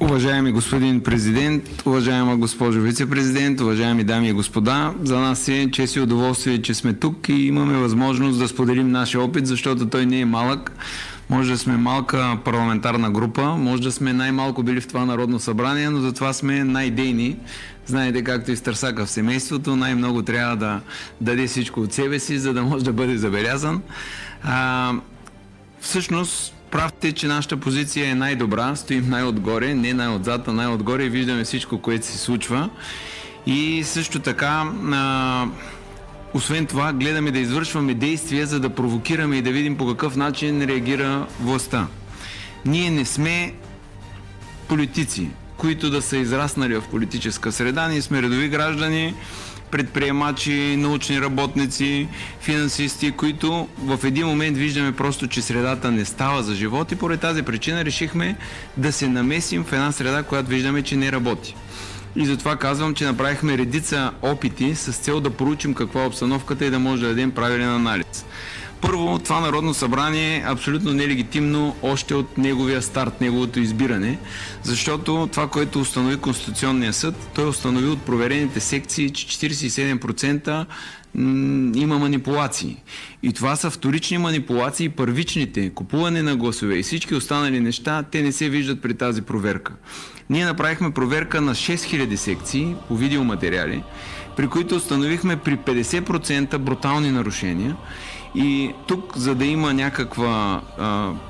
Уважаеми господин президент, уважаема госпожо вице-президент, уважаеми дами и господа, за нас е чест и удоволствие, че сме тук и имаме възможност да споделим нашия опит, защото той не е малък. Може да сме малка парламентарна група, може да сме най-малко били в това Народно събрание, но затова сме най-дейни. Знаете, както и Стърсака в семейството, най-много трябва да даде всичко от себе си, за да може да бъде забелязан. Всъщност, прав сте, че нашата позиция е най-добра, стоим най-отгоре, не най-отзад, а най-отгоре и виждаме всичко, което се случва. И също така, освен това, гледаме да извършваме действия, за да провокираме и да видим по какъв начин реагира властта. Ние не сме политици, които да са израснали в политическа среда, ние сме редови граждани, предприемачи, научни работници, финансисти, които в един момент виждаме просто, че средата не става за живот и поради тази причина решихме да се намесим в една среда, която виждаме, че не работи. И затова казвам, че направихме редица опити с цел да проучим каква е обстановката и да може да дадем правилен анализ. Първо, това Народно събрание е абсолютно нелегитимно още от неговия старт, неговото избиране, защото това, което установи Конституционния съд, той установи от проверените секции, че 47% има манипулации. И това са вторични манипулации, първичните, купуване на гласове и всички останали неща, те не се виждат при тази проверка. Ние направихме проверка на 6000 секции по видеоматериали, при които установихме при 50% брутални нарушения. И тук, за да има някаква,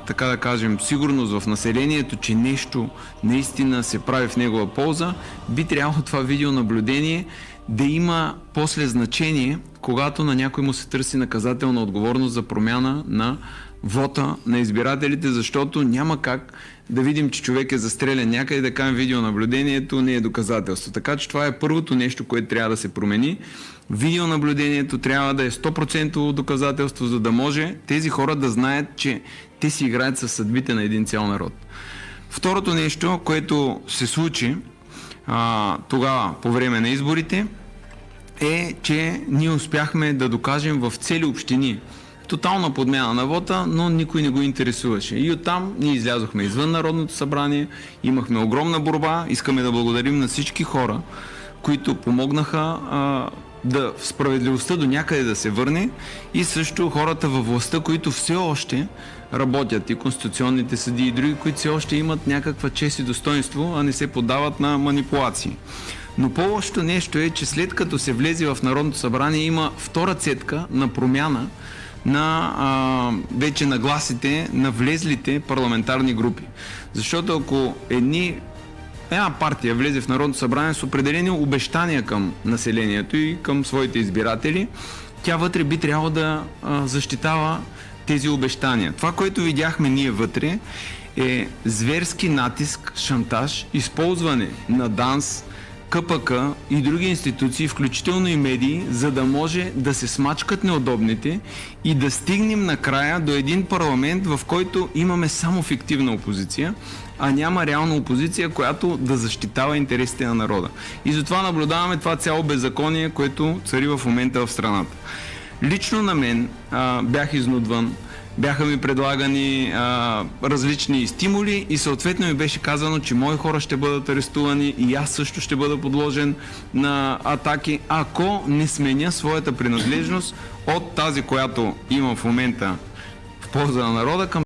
така да кажем, сигурност в населението, че нещо наистина се прави в негова полза, би трябвало това видеонаблюдение да има после значение, когато на някой му се търси наказателна отговорност за промяна на вота на избирателите, защото няма как да видим, че човек е застрелян някъде, да кажем видеонаблюдението не е доказателство. Така че това е първото нещо, което трябва да се промени. Видеонаблюдението трябва да е 100% доказателство, за да може тези хора да знаят, че те си играят със съдбите на един цял народ. Второто нещо, което се случи тогава по време на изборите, е, че ние успяхме да докажем в цели общини тотална подмяна на вота, но никой не го интересуваше. И оттам ние излязохме извън Народното събрание, имахме огромна борба, искаме да благодарим на всички хора, които помогнаха да справедливостта до някъде да се върне и също хората във властта, които все още работят, и конституционните съдии и други, които все още имат някаква чест и достоинство, а не се поддават на манипулации. Но по-лошото нещо е, че след като се влезе в Народното събрание, има втора цетка на промяна на вече нагласите на влезлите парламентарни групи. Защото ако една партия влезе в Народното събрание с определени обещания към населението и към своите избиратели, тя вътре би трябвало да защитава тези обещания. Това, което видяхме ние вътре, е зверски натиск, шантаж, използване на ДАНС, КПК и други институции, включително и медии, за да може да се смачкат неудобните и да стигнем накрая до един парламент, в който имаме само фиктивна опозиция, а няма реална опозиция, която да защитава интересите на народа. И затова наблюдаваме това цяло беззаконие, което цари в момента в страната. Лично на мен бях изнудван, бяха ми предлагани различни стимули и съответно ми беше казано, че мои хора ще бъдат арестувани и аз също ще бъда подложен на атаки, ако не сменя своята принадлежност от тази, която имам в момента в полза на народа, към